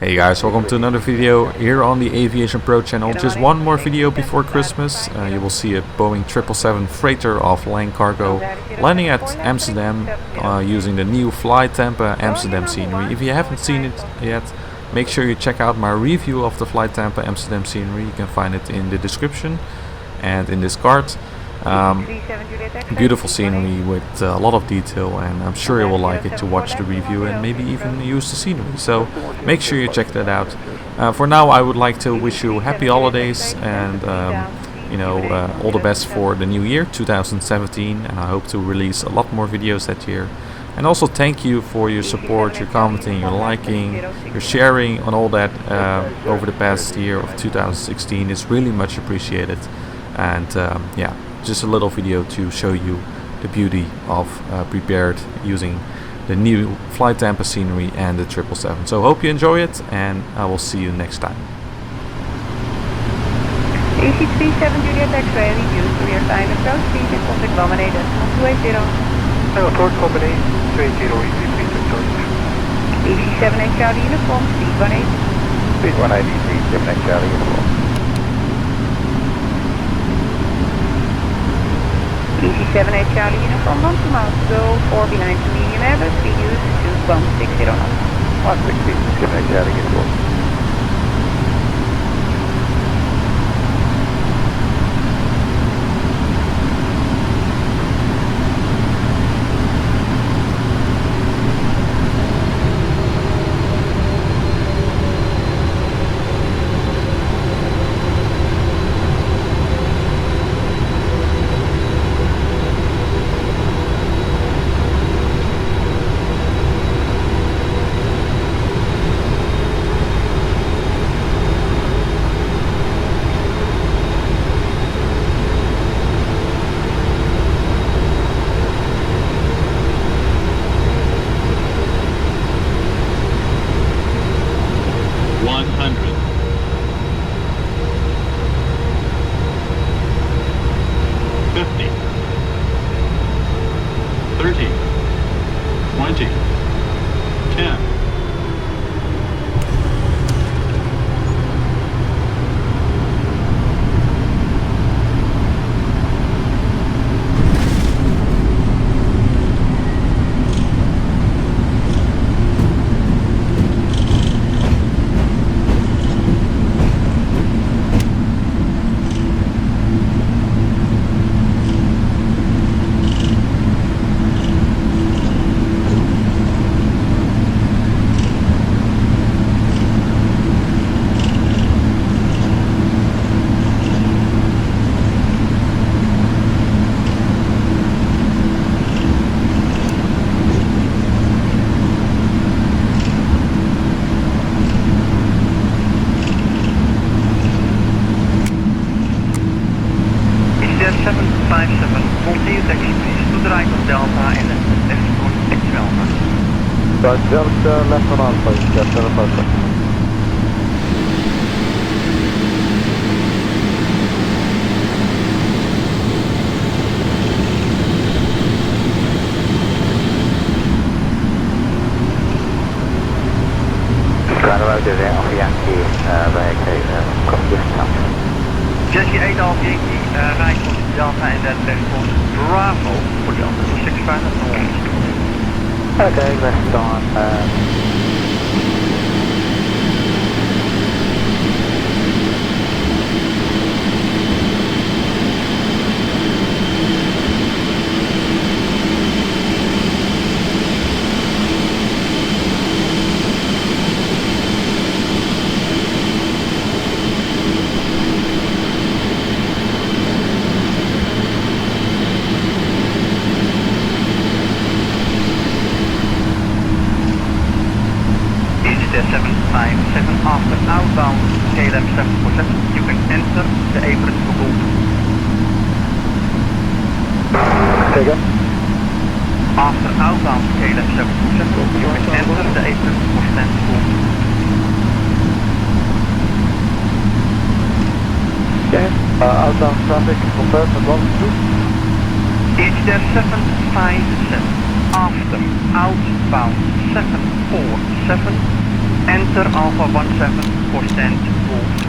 Hey guys, welcome to another video here on the AviationPro channel. Just one more video before Christmas. You will see a Boeing 777 freighter of LAN Cargo landing at Amsterdam using the new FlyTampa Amsterdam scenery. If you haven't seen it yet, make sure you check out my review of the FlyTampa Amsterdam scenery. You can find it in the description and in this card. Beautiful scenery with a lot of detail, and I'm sure you will like it to watch the review and maybe even use the scenery, so make sure you check that out. For now, I would like to wish you happy holidays and all the best for the new year 2017, and I hope to release a lot more videos that year. And also thank you for your support, your commenting, your liking, your sharing on all that over the past year of 2016. It's really much appreciated. And yeah, just a little video to show you the beauty of prepared using the new FlyTampa scenery and the 777. So hope you enjoy it, and I will see you next time. AC37 Juliet X-ray reduced to your time approach speed and contact dominated on 280. Airport company 20 AC7 Charlie uniform speed 18. Speed 180, 7 Charlie uniform. DC7 Charlie uniform 1 to mount, go 4 behind to medium Airbus, reduce to 160 knots. 160, 7 Charlie uniform. Delta left on Alpha, Delta Alpha. Roger there, Alpha Yankee, come discount. Jessie 8 Alpha Yankee, right on Delta and then left on Bravo for Delta 65 north. Okay, left on after outbound KLM 747, you can enter the apron for gold. Again? After outbound KLM 747, you can enter the apron for stand gold. Okay, outbound traffic confirmed at 1-2. It's there 757 after outbound 747. enter Alpha 17 for stand full